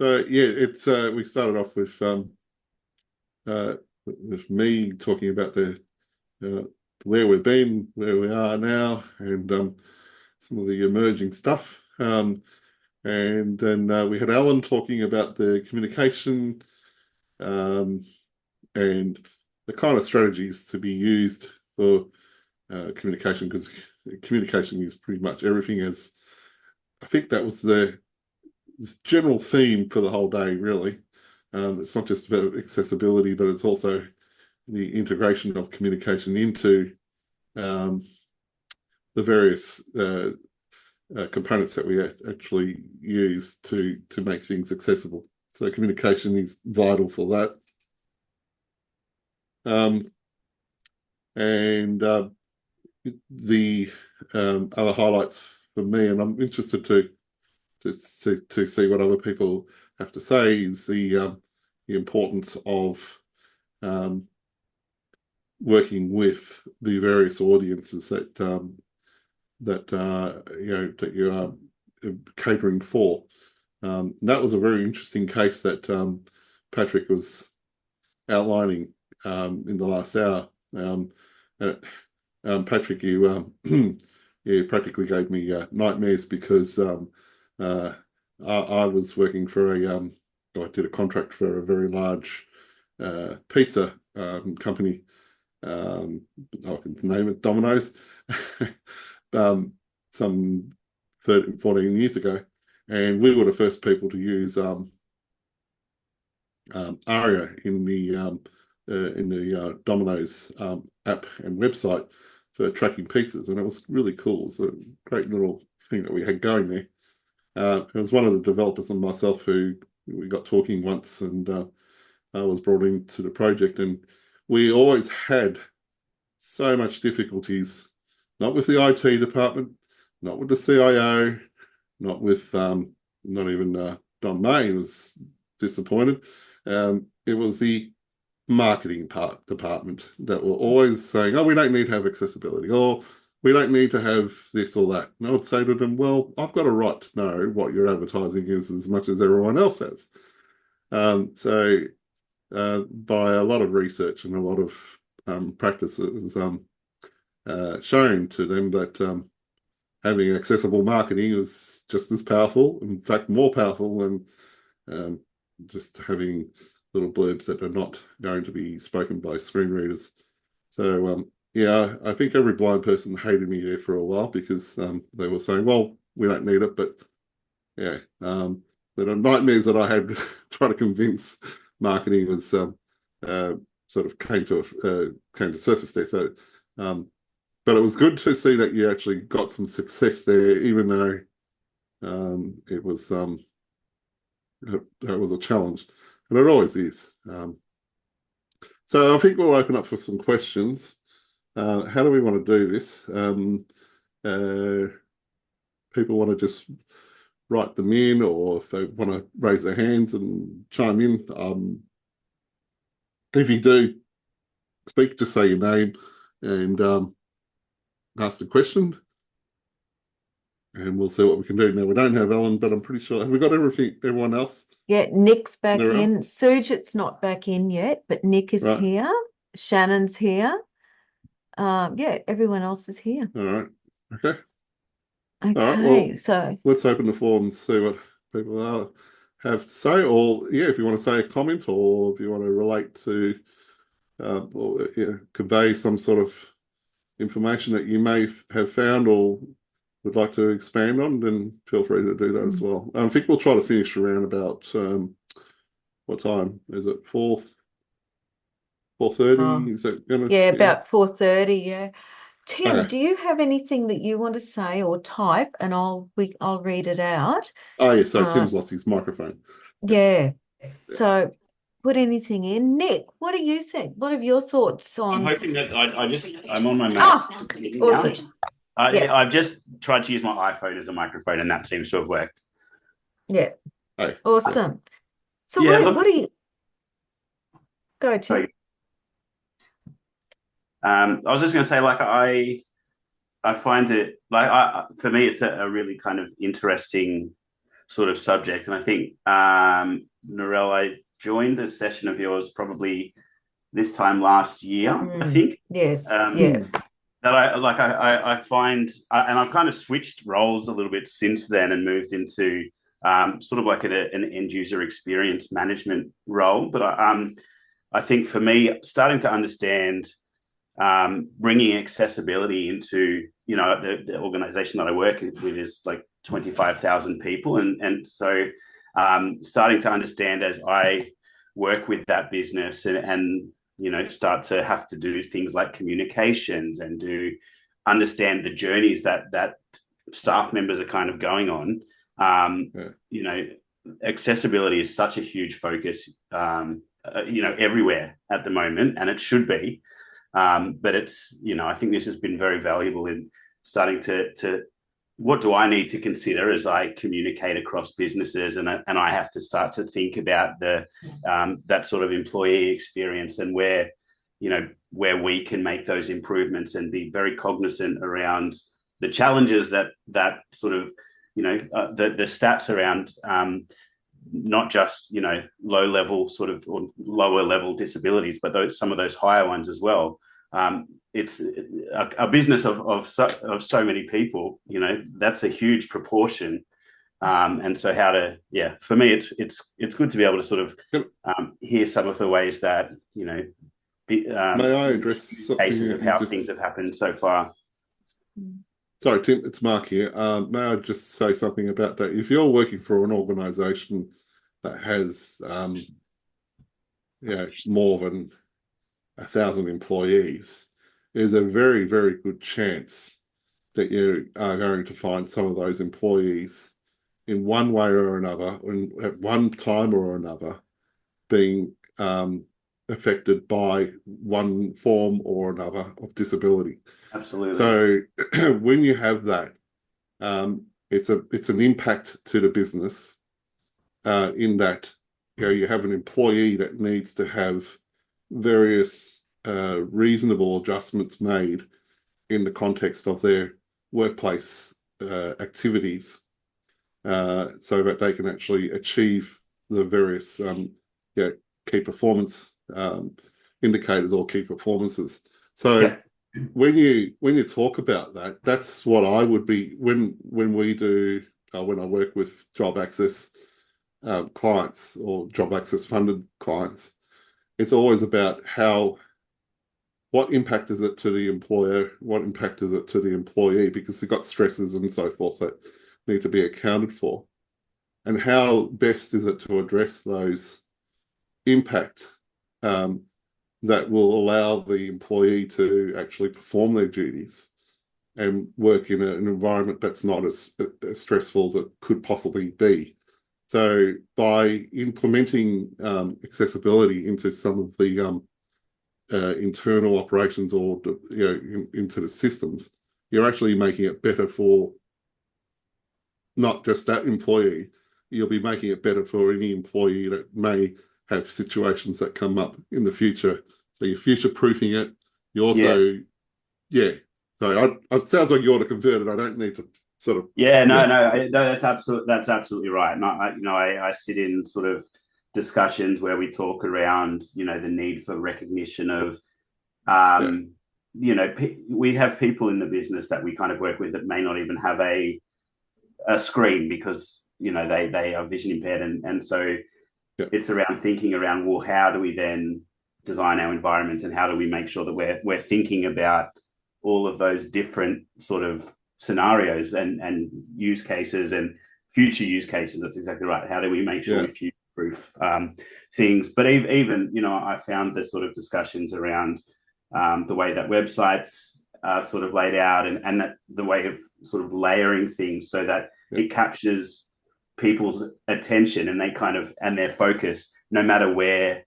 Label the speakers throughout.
Speaker 1: So yeah, it's we started off uh, with me talking about the uh, where we've been, where we are now, and some of the emerging stuff. And then we had Alan talking about the communication um, and the kind of strategies to be used for communication, because communication is pretty much everything. As I think that was the general theme for the whole day, really. It's not just about accessibility, but it's also the integration of communication into um, the various components that we actually use to make things accessible. So communication is vital for that. Um, and the other highlights for me, and I'm interested to see what other people have to say, is the importance of um, working with the various audiences that you are catering for. That was a very interesting case that Patrick was outlining in the last hour. Uh, Patrick, you practically gave me nightmares because uh, I was working for I did a contract for a very large pizza company. I can name it Domino's. um, some 13, 14 years ago, and we were the first people to use ARIA in the Domino's app and website for tracking pizzas, and it was really cool. It's a great little thing that we had going there. It was one of the developers and myself who we got talking once, and I was brought into the project, and we always had so much difficulties, not with the IT department, not with the CIO, not with not even Don May was disappointed. It was the marketing department that were always saying, "Oh, we don't need to have accessibility," or "We don't need to have this or that." And I would say to them, "Well, I've got a right to know what your advertising is as much as everyone else has." So, by a lot of research and a lot of practices, shown to them that having accessible marketing is just as powerful, in fact, more powerful than um, just having little blurbs that are not going to be spoken by screen readers. So, yeah, I think every blind person hated me there for a while because they were saying, well, we don't need it. But yeah, the nightmares that I had trying to convince marketing was uh, sort of came to surface there. So, um, but it was good to see that you actually got some success there, even though it was that was a challenge, and it always is. So I think we'll open up for some questions. How do we want to do this? Uh, People want to just write them in, or if they want to raise their hands and chime in. If you do speak, just say your name and ask the question, and we'll see what we can do. Now, we don't have Ellen, but I'm pretty sure. Have we got everything? Everyone else?
Speaker 2: Yeah, Nick's back
Speaker 1: They're on,
Speaker 2: in. Sujit's not back in yet, but Nick is
Speaker 1: right?
Speaker 2: here. Shannon's here. Yeah, everyone else is here.
Speaker 1: All right. Okay. All right.
Speaker 2: Okay,
Speaker 1: Well,
Speaker 2: so
Speaker 1: let's open the floor and see what people have to say. Or yeah, if you want to say a comment, or if you want to relate to or yeah, convey some sort of information that you may have found or would like to expand on, then feel free to do that as well. I think we'll try to finish around about what time is it? 4:30?
Speaker 2: oh,
Speaker 1: Is that gonna?
Speaker 2: yeah,
Speaker 1: Yeah.
Speaker 2: about 4:30, yeah. Tim,
Speaker 1: Okay.
Speaker 2: do you have anything that you want to say or type and I'll read it out?
Speaker 1: Oh yeah. So
Speaker 2: Uh,
Speaker 1: Tim's lost his microphone. Yeah.
Speaker 2: yeah.
Speaker 1: Yeah.
Speaker 2: So put anything in. Nick, what do you think? What are your thoughts
Speaker 3: I'm
Speaker 2: on?
Speaker 3: hoping that I'm on my Mac
Speaker 2: Oh,
Speaker 3: now.
Speaker 2: awesome. Yeah,
Speaker 3: I've just tried to use my iPhone as a microphone, and that seems to have worked.
Speaker 2: yeah,
Speaker 1: Hey.
Speaker 2: awesome. So
Speaker 3: Yeah,
Speaker 2: what
Speaker 3: look,
Speaker 2: do you go to?
Speaker 3: sorry. I was just going to say, I find it for me, it's a really kind of interesting sort of subject. And I think, Narelle, I joined a session of yours probably this time last year, I think.
Speaker 2: Yes. Yeah.
Speaker 1: Mm.
Speaker 3: That I find, and I've kind of switched roles a little bit since then and moved into sort of like an end user experience management role. But I think for me, starting to understand bringing accessibility into, you know, the organization that I work with is like 25,000 people. And so starting to understand as I work with that business and, you know, start to have to do things like communications and do understand the journeys that staff members are kind of going on. You know, accessibility is such a huge focus, you know, everywhere at the moment, and it should be. But it's, you know, I think this has been very valuable in starting to what do I need to consider as I communicate across businesses, and I have to start to think about the that sort of employee experience and where, you know, where we can make those improvements and be very cognizant around the challenges that sort of, you know, the stats around not just, you know, low level sort of or lower level disabilities, but some of those higher ones as well. It's a business of so many people, you know, that's a huge proportion. And so for me, it's good to be able to sort of hear some of the ways that, you know,
Speaker 1: May I address
Speaker 3: cases of how things have happened so far.
Speaker 1: Sorry, Tim, it's Mark here. May I just say something about that? If you're working for an organisation that has more than 1,000 employees, there's a very, very good chance that you are going to find some of those employees in one way or another, and at one time or another, being affected by one form or another of disability.
Speaker 3: Absolutely.
Speaker 1: So when you have that, it's an impact to the business in that, you know, you have an employee that needs to have various reasonable adjustments made in the context of their workplace activities, so that they can actually achieve the various key performance indicators or key performances. So when you talk about that, that's what I would be when we do when I work with job access clients or job access funded clients. It's always about what impact is it to the employer, what impact is it to the employee, because they've got stresses and so forth that need to be accounted for, and how best is it to address those impact that will allow the employee to actually perform their duties and work in an environment that's not as stressful as it could possibly be. So by implementing accessibility into some of the internal operations or into the systems, you're actually making it better for not just that employee. You'll be making it better for any employee that may have situations that come up in the future. So you're future-proofing it. You also, So it sounds like you ought to convert it. I don't need to sort of.
Speaker 3: No, that's absolutely right. And I sit in sort of discussions where we talk around, you know, the need for recognition of, you know, we have people in the business that we kind of work with that may not even have a screen because, you know, they are vision impaired, and so it's around thinking around, well, how do we then design our environments, and how do we make sure that we're thinking about all of those different sort of scenarios and use cases and future use cases. That's exactly right. How do we make sure we future-proof things? But even, you know, I found the sort of discussions around the way that websites are sort of laid out and that the way of sort of layering things so that it captures people's attention and they kind of, and their focus, no matter where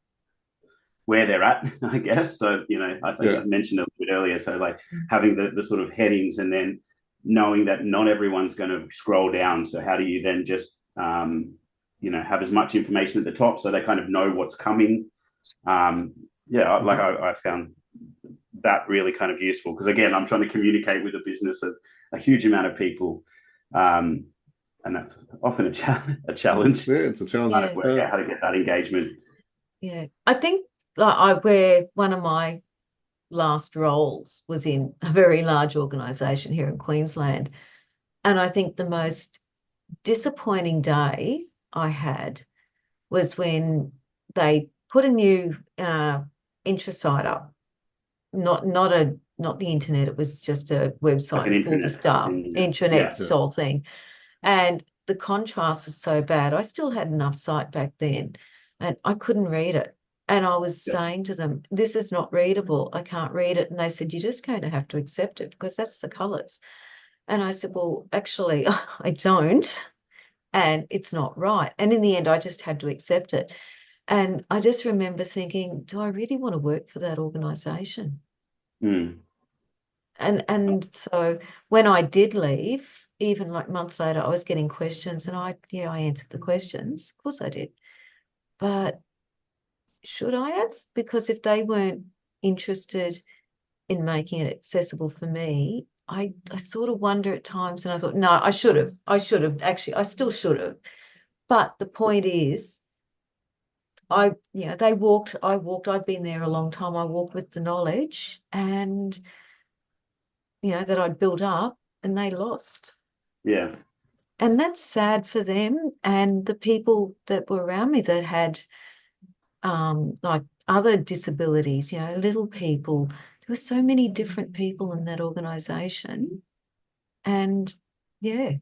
Speaker 3: they're at, I guess. So, you know, I think I mentioned it a bit earlier. So like having the sort of headings and then knowing that not everyone's going to scroll down. So how do you then just, you know, have as much information at the top so they kind of know what's coming? I found that really kind of useful because, again, I'm trying to communicate with a business of a huge amount of people. and that's often a challenge.
Speaker 1: Yeah, it's a challenge.
Speaker 2: Yeah.
Speaker 3: Work out how to get that engagement.
Speaker 2: Yeah. I think like where one of my last roles was in a very large organisation here in Queensland. And I think the most disappointing day I had was when they put a new intrasite up. Not the internet, it was just a
Speaker 3: Like
Speaker 2: website
Speaker 3: an
Speaker 2: for the
Speaker 3: intranet
Speaker 2: staff,
Speaker 3: thing.
Speaker 2: intranet
Speaker 3: Yeah.
Speaker 2: style thing. And the contrast was so bad. I still had enough sight back then, and I couldn't read it. And I was
Speaker 3: Yeah.
Speaker 2: saying to them, this is not readable. I can't read it. And they said, you're just going to have to accept it because that's the colours. And I said, well, actually, I don't. And it's not right. And in the end, I just had to accept it. And I just remember thinking, do I really want to work for that organisation?
Speaker 3: Mm.
Speaker 2: And so when I did leave, even like months later, I was getting questions, and I answered the questions. Of course I did. But should I have? Because if they weren't interested in making it accessible for me, I sort of wonder at times, and I thought, no, I should have. Actually, I still should have. But the point is, I walked, I'd been there a long time. I walked with the knowledge and that I'd built up, and they lost.
Speaker 3: Yeah.
Speaker 2: And that's sad for them and the people that were around me that had like other disabilities, little people. There were so many different people in that organization. And yeah,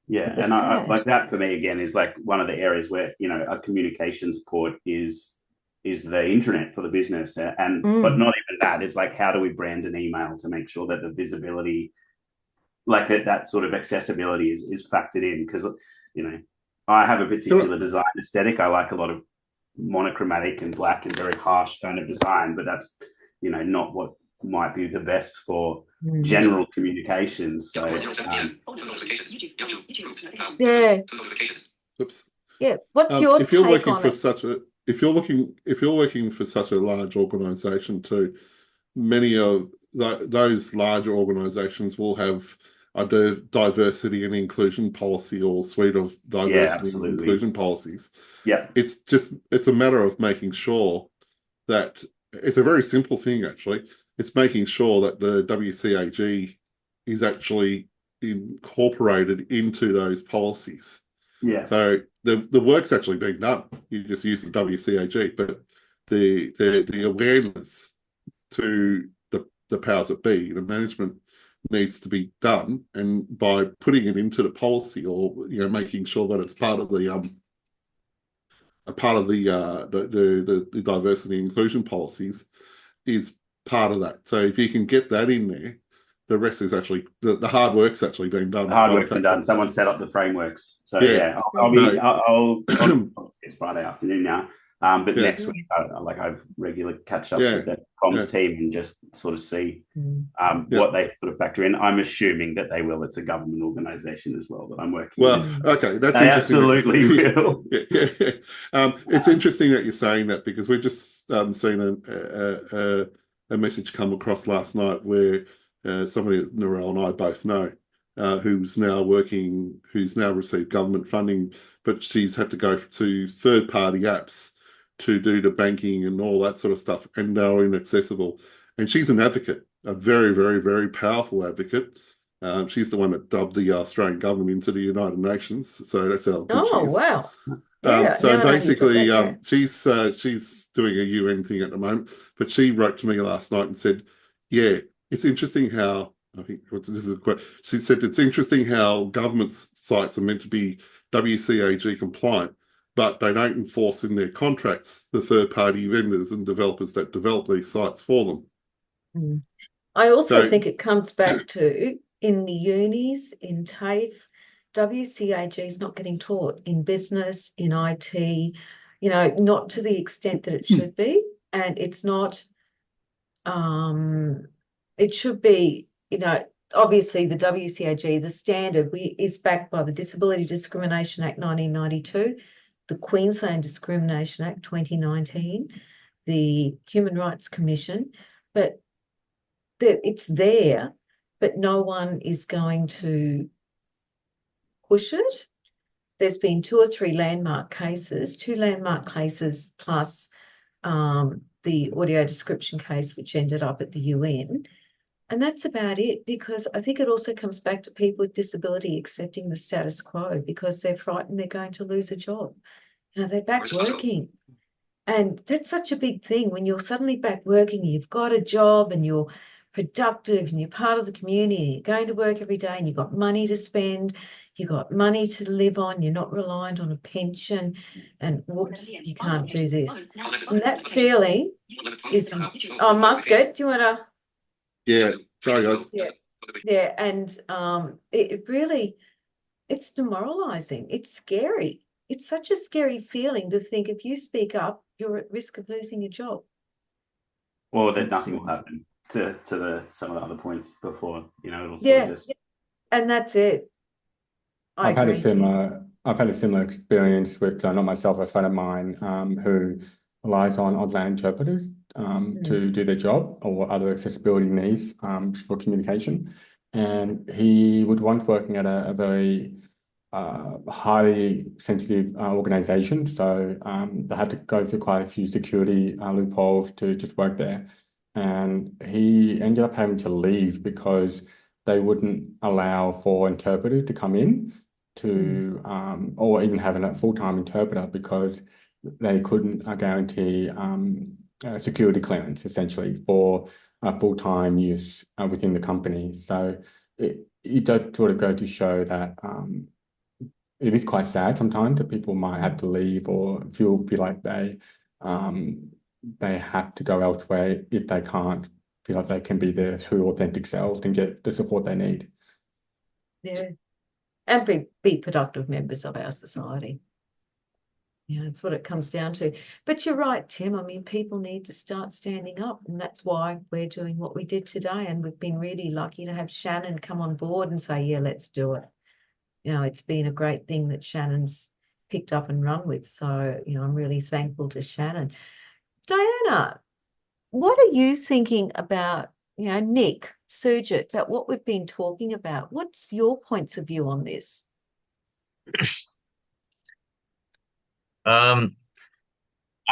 Speaker 3: Yeah,
Speaker 2: it was
Speaker 3: and I
Speaker 2: sad.
Speaker 3: like that for me again is like one of the areas where a communications port is the internet for the business, and but not even that. It's like how do we brand an email to make sure that the visibility, like that sort of accessibility is factored in because I have a particular design aesthetic. I like a lot of monochromatic and black and very harsh kind of design, but that's not what might be the best for general communications. So
Speaker 2: yeah.
Speaker 1: Oops.
Speaker 2: Yeah. What's your
Speaker 1: if you're
Speaker 2: take
Speaker 1: working
Speaker 2: on
Speaker 1: for
Speaker 2: it?
Speaker 1: if you're working for such a large organization too, many of those larger organizations will have a diversity and inclusion policy or suite of diversity and inclusion policies.
Speaker 3: Yeah.
Speaker 1: It's a matter of making sure that it's a very simple thing, actually. It's making sure that the WCAG is actually incorporated into those policies.
Speaker 3: Yeah.
Speaker 1: So the work's actually being done. You just use the WCAG, but the awareness to the powers that be, the management needs to be done, and by putting it into the policy or making sure that it's part of the the diversity and inclusion policies is part of that. So if you can get that in there, the rest is actually the hard work's actually being done.
Speaker 3: The hard work's been done. Someone set up the frameworks. So it's Friday afternoon now. But next week, I've regular catch ups with the comms team and just sort of see what they sort of factor in. I'm assuming that they will. It's a government organisation as well that I'm working with.
Speaker 1: Okay, that's
Speaker 3: they
Speaker 1: interesting.
Speaker 3: Absolutely will.
Speaker 1: It's interesting that you're saying that because we just seen a message come across last night where somebody that Narelle and I both know who's now received government funding, but she's had to go to third-party apps to do the banking and all that sort of stuff, and they're inaccessible. And she's an advocate, a very, very, very powerful advocate. She's the one that dubbed the Australian government into the United Nations. So that's how good she is.
Speaker 2: Wow.
Speaker 1: So basically, she's doing a UN thing at the moment, but she wrote to me last night and said, yeah, it's interesting how, I think this is a quote, she said, it's interesting how government sites are meant to be WCAG compliant, but they don't enforce in their contracts the third-party vendors and developers that develop these sites for them.
Speaker 2: I also think it comes back to, in the unis, in TAFE, WCAG is not getting taught in business, in IT, not to the extent that it should be. And it's not, it should be, obviously the WCAG, the standard is backed by the Disability Discrimination Act 1992, the Queensland Discrimination Act 2019, the Human Rights Commission, but it's there, but no one is going to push it. There's been 2 or 3 landmark cases, 2 landmark cases plus the audio description case, which ended up at the UN. And that's about it, because I think it also comes back to people with disability accepting the status quo because they're frightened they're going to lose a job. You know, they're back working. And that's such a big thing when you're suddenly back working, you've got a job and you're productive and you're part of the community, and you're going to work every day and you've got money to spend, you've got money to live on, you're not reliant on a pension, and whoops, you can't do this. And that feeling is, oh, Muscat, do you want to?
Speaker 1: Yeah, sorry guys.
Speaker 2: Yeah, and it really, it's demoralizing. It's scary. It's such a scary feeling to think if you speak up, you're at risk of losing your job.
Speaker 3: Or that nothing will happen to some of the other points before, you know, it'll
Speaker 2: Yeah,
Speaker 3: just...
Speaker 2: and that's it.
Speaker 4: I've had a similar experience with not myself, a friend of mine who relies on online interpreters to do their job or other accessibility needs for communication. And he was once working at a very highly sensitive organization. So they had to go through quite a few security loopholes to just work there. And he ended up having to leave because they wouldn't allow for interpreters to come in to, or even having a full-time interpreter because they couldn't guarantee security clearance essentially for full-time use within the company. So it does sort of go to show that it is quite sad sometimes that people might have to leave or feel like they have to go elsewhere if they can't feel like they can be their true authentic selves and get the support they need.
Speaker 2: Yeah, and be productive members of our society. Yeah, it's what it comes down to. But you're right, Tim. I mean, people need to start standing up, and that's why we're doing what we did today. And we've been really lucky to have Shannon come on board and say, yeah, let's do it. You know, it's been a great thing that Shannon's picked up and run with. So, you know, I'm really thankful to Shannon. Diana, what are you thinking about, you know, Nick, Surjit, about what we've been talking about? What's your points of view on this?
Speaker 5: I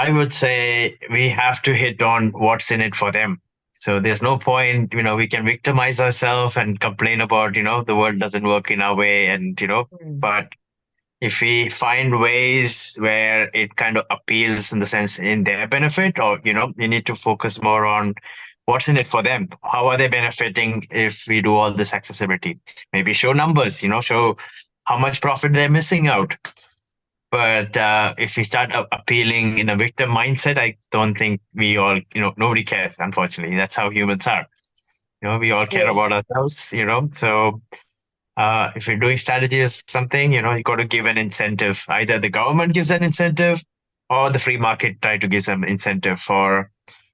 Speaker 5: would say we have to hit on what's in it for them. So there's no point, you know, we can victimize ourselves and complain about, you know, the world doesn't work in our way and, you know, but if we find ways where it kind of appeals in the sense in their benefit, or, you know, you need to focus more on what's in it for them. How are they benefiting if we do all this accessibility? Maybe show numbers, you know, show how much profit they're missing out. But if we start appealing in a victim mindset, I don't think we all, you know, nobody cares, unfortunately. That's how humans are. You know, we all care about ourselves, you know. So if you're doing strategy or something, you know, you got to give an incentive. Either the government gives an incentive or the free market try to give some incentive for,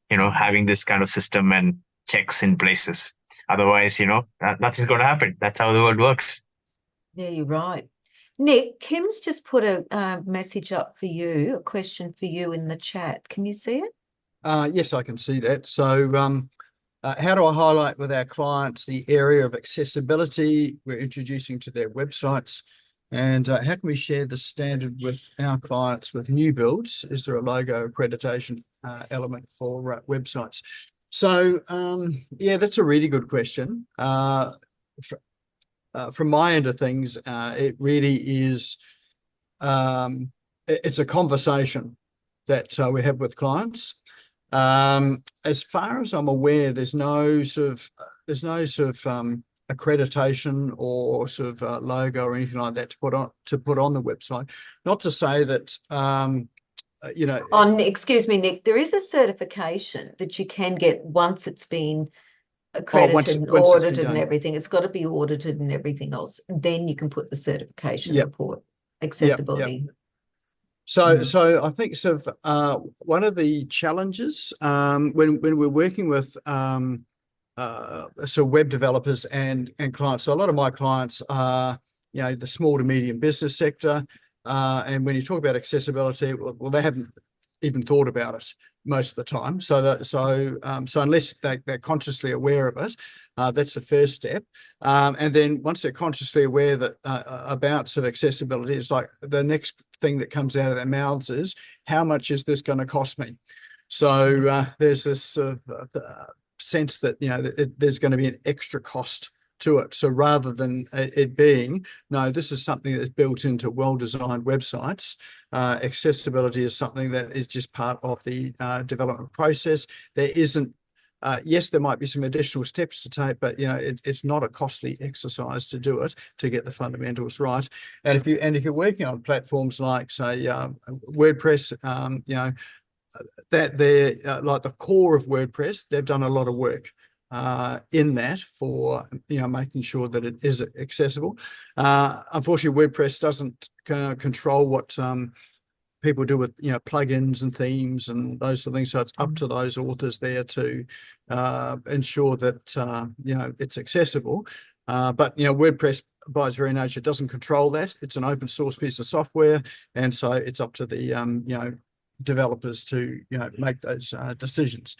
Speaker 5: you know, having this kind of system and checks in places. Otherwise, you know, nothing's going to happen. That's how the world works.
Speaker 2: Yeah, you're right. Nick, Kim's just put a message up for you, a question for you in the chat. Can you see it?
Speaker 6: Yes, I can see that. So how do I highlight with our clients the area of accessibility we're introducing to their websites? And how can we share the standard with our clients with new builds? Is there a logo accreditation element for websites? So, yeah, that's a really good question. From my end of things, it really is, it's a conversation that we have with clients. As far as I'm aware, there's no sort of accreditation or sort of logo or anything like that to put on the website. Not to say that you know.
Speaker 2: Excuse me, Nick. There is a certification that you can get once it's been accredited and audited and everything. It's got to be audited and everything else. Then you can put the certification report, accessibility.
Speaker 6: So I think sort of one of the challenges when we're working with so web developers and clients. So a lot of my clients are, you know, the small to medium business sector. And when you talk about accessibility, well, they haven't even thought about it. most of the time. So unless they're consciously aware of it, that's the first step. And then once they're consciously aware that about sort of accessibility, it's like the next thing that comes out of their mouths is, how much is this going to cost me? So there's this sort of sense that, you know, there's going to be an extra cost to it. So rather than it being, no, this is something that's built into well-designed websites, accessibility is something that is just part of the development process. There isn't, yes, there might be some additional steps to take, but, you know, it's not a costly exercise to do it, to get the fundamentals right. And if you're working on platforms like, say, WordPress, you know, that they're like the core of WordPress, they've done a lot of work in that for, you know, making sure that it is accessible. Unfortunately, WordPress doesn't control what people do with, you know, plugins and themes and those sort of things. So it's up to those authors there to ensure that you know, it's accessible. But, you know, WordPress by its very nature doesn't control that. It's an open source piece of software, and so it's up to the you know, developers to, you know, make those decisions.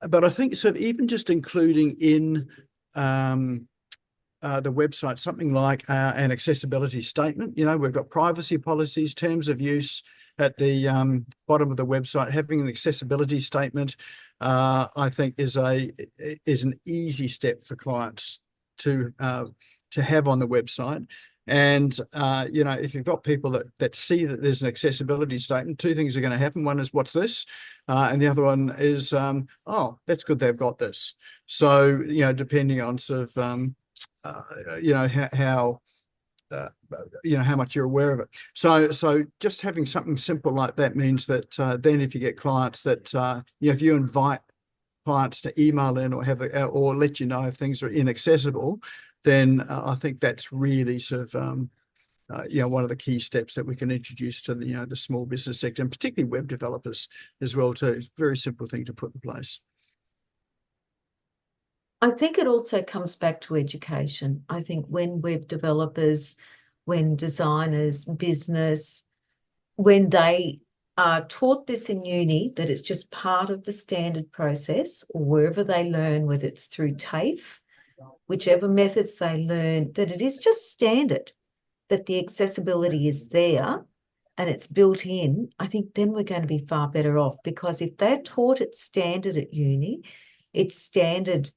Speaker 6: But I think sort of even just including in the website something like an accessibility statement. You know, we've got privacy policies, terms of use at the bottom of the website. Having an accessibility statement, I think, is an easy step for clients to have on the website. And, you know, if you've got people that see that there's an accessibility statement, two things are going to happen. One is, what's this? And the other one is, oh, that's good, they've got this. So, you know, depending on sort of, you know, how you know, how much you're aware of it. So just having something simple like that means that then if you get clients that, you know, if you invite clients to email in or or let you know if things are inaccessible, then I think that's really sort of, you know, one of the key steps that we can introduce to the, you know, the small business sector, and particularly web developers as well too. It's a very simple thing to put in place.
Speaker 2: I think it also comes back to education. I think when web developers, when designers, business, when they are taught this in uni, that it's just part of the standard process, or wherever they learn, whether it's through TAFE, whichever methods they learn, that it is just standard, that the accessibility is there and it's built in, I think then we're going to be far better off, because if they're taught it's standard at uni, it's standard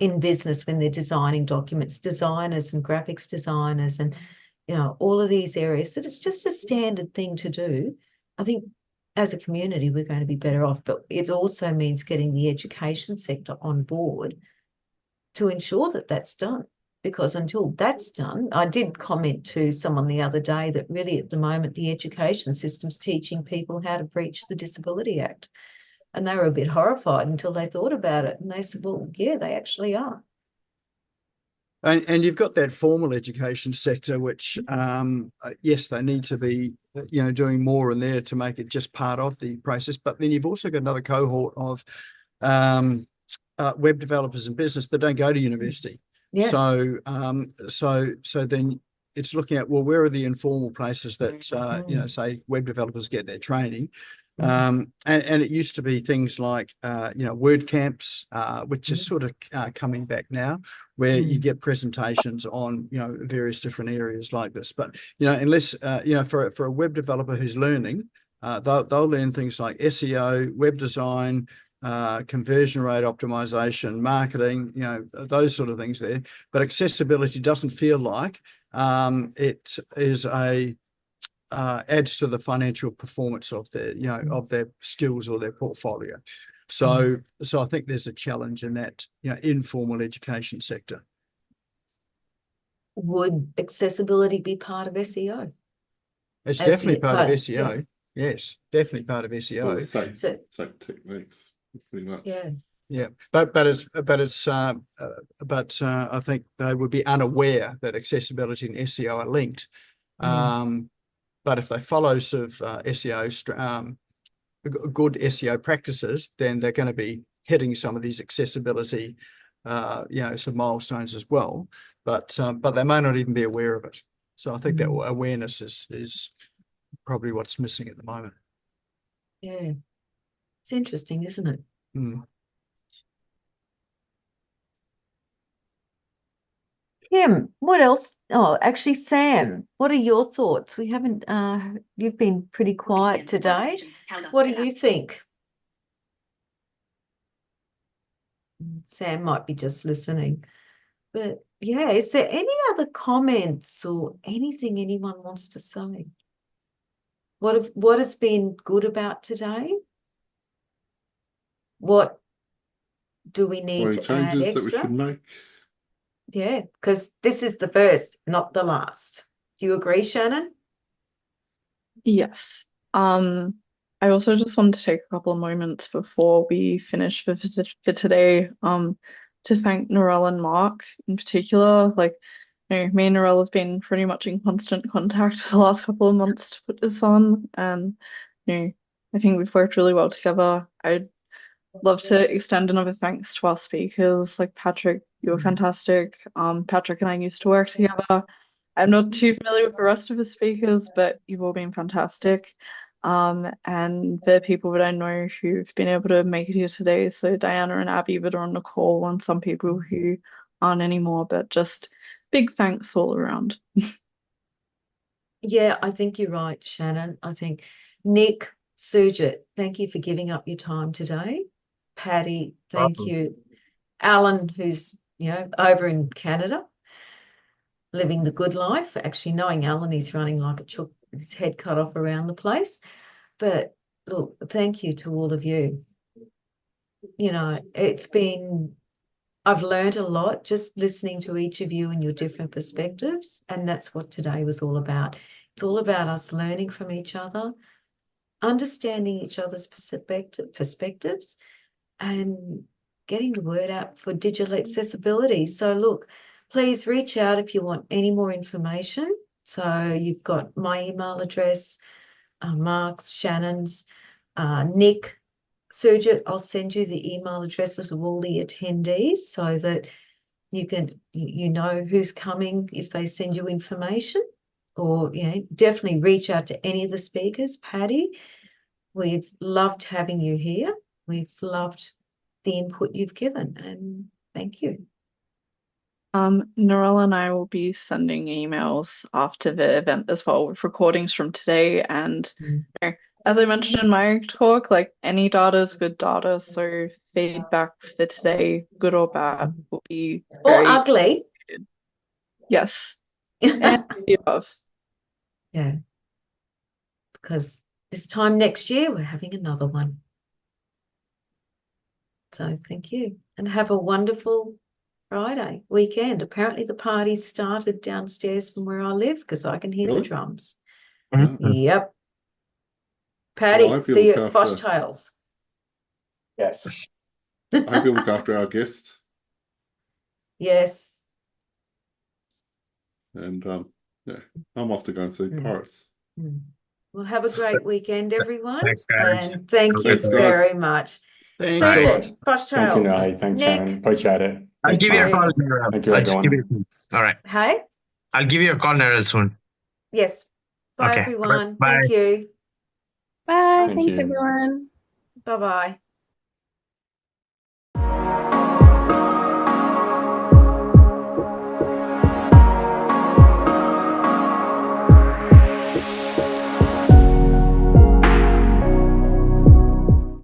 Speaker 2: in business when they're designing documents, designers and graphics designers and, you know, all of these areas, that it's just a standard thing to do. I think as a community, we're going to be better off, but it also means getting the education sector on board to ensure that that's done, because until that's done, I did comment to someone the other day that really at the moment the education system's teaching people how to breach the Disability Act, and they were a bit horrified until they thought about it, and they said, well, yeah, they actually are.
Speaker 6: And you've got that formal education sector, which, yes, they need to be, you know, doing more in there to make it just part of the process. But then you've also got another cohort of web developers and business that don't go to university.
Speaker 2: Yeah.
Speaker 6: So then it's looking at, well, where are the informal places that, you know, say web developers get their training? And it used to be things like, you know, WordCamps, which is sort of coming back now, where you get presentations on, you know, various different areas like this. But, you know, unless, you know, for a web developer who's learning, they'll learn things like SEO, web design, conversion rate optimization, marketing, you know, those sort of things there. But accessibility doesn't feel like it is adds to the financial performance of their, you know, of their skills or their portfolio. So I think there's a challenge in that, you know, informal education sector.
Speaker 2: Would accessibility be part of SEO?
Speaker 6: It's
Speaker 2: As
Speaker 6: definitely
Speaker 2: the-
Speaker 6: part of
Speaker 2: part-
Speaker 6: SEO. Yes, definitely part of SEO.
Speaker 1: Well, same
Speaker 2: So-
Speaker 1: techniques, pretty much.
Speaker 2: Yeah.
Speaker 6: Yeah, but I think they would be unaware that accessibility and SEO are linked. But if they follow sort of SEO, good SEO practices, then they're going to be hitting some of these accessibility, you know, some milestones as well. But they may not even be aware of it. So I think that awareness is probably what's missing at the moment.
Speaker 2: Yeah. It's interesting, isn't it?
Speaker 6: Hmm.
Speaker 2: Kim, what else? Oh, actually, Sam, what are your thoughts? We haven't, you've been pretty quiet today. What do you think? Sam might be just listening. But yeah, is there any other comments or anything anyone wants to say? What has been good about today? What do we need
Speaker 1: Any
Speaker 2: to add
Speaker 1: changes that we
Speaker 2: extra?
Speaker 1: should make?
Speaker 2: Yeah, because this is the first, not the last. Do you agree, Shannon?
Speaker 7: Yes. I also just wanted to take a couple of moments before we finish for today, to thank Narelle and Mark in particular. Like, me and Narelle have been pretty much in constant contact the last couple of months to put this on, and I think we've worked really well together. I'd love to extend another thanks to our speakers, like Patrick, you were fantastic. Patrick and I used to work together. I'm not too familiar with the rest of the speakers, but you've all been fantastic. And the people that I know who've been able to make it here today, so Diana and Abby that are on the call, and some people who aren't anymore, but just big thanks all around.
Speaker 2: Yeah, I think you're right, Shannon. I think Nick, Sujit, thank you for giving up your time today. Patty, thank you. Alan, who's over in Canada, living the good life. Actually, knowing Alan, he's running like a chook, his head cut off around the place. But look, thank you to all of you. I've learned a lot just listening to each of you and your different perspectives, and that's what today was all about. It's all about us learning from each other, understanding each other's perspectives, and getting the word out for digital accessibility. So look, please reach out if you want any more information. So you've got my email address, Mark's, Shannon's, Nick, Sujit. I'll send you the email addresses of all the attendees so that you can know who's coming if they send you information, or definitely reach out to any of the speakers. Patty, we've loved having you here. We've loved the input you've given, and thank you.
Speaker 7: Narelle and I will be sending emails after the event as well with recordings from today. And as I mentioned in my talk, like any data is good data. So feedback for today, good or bad, will be
Speaker 2: Or
Speaker 7: very
Speaker 2: ugly.
Speaker 7: Yes. And the above.
Speaker 2: Yeah. Because this time next year, we're having another one. So thank you. And have a wonderful Friday weekend. Apparently the party started downstairs from where I live because I can hear the
Speaker 1: Really?
Speaker 2: drums.
Speaker 1: Mhm.
Speaker 2: Yep.
Speaker 1: Well, I
Speaker 2: Patty,
Speaker 1: hope you
Speaker 2: see you
Speaker 1: look
Speaker 2: at Fosh
Speaker 1: after-
Speaker 2: Tales.
Speaker 4: Yes.
Speaker 1: I hope you look after our guest.
Speaker 2: Yes.
Speaker 1: And yeah, I'm off to go and see Pirates.
Speaker 2: Well, have a great weekend, everyone.
Speaker 5: Thanks, guys.
Speaker 2: And thank you
Speaker 1: Thanks, guys.
Speaker 2: very much.
Speaker 6: Thanks
Speaker 5: Bye.
Speaker 6: a lot.
Speaker 2: Sujit, Fosh
Speaker 4: Thank you,
Speaker 2: Tales.
Speaker 4: Nai. Thanks,
Speaker 2: Nick.
Speaker 4: Shannon. Appreciate it.
Speaker 5: I'll
Speaker 4: Thanks,
Speaker 5: give you a
Speaker 4: Mark.
Speaker 5: call. Narelle.
Speaker 4: Thank you,
Speaker 5: I'll just give
Speaker 4: everyone.
Speaker 5: you. All right.
Speaker 2: Hey?
Speaker 5: I'll give you a call, Narelle, soon.
Speaker 2: Yes. Bye,
Speaker 5: Okay.
Speaker 2: everyone.
Speaker 5: Bye.
Speaker 2: Thank you.
Speaker 8: Bye.
Speaker 4: Thank
Speaker 8: Thanks,
Speaker 4: you.
Speaker 8: everyone.
Speaker 2: Bye-bye.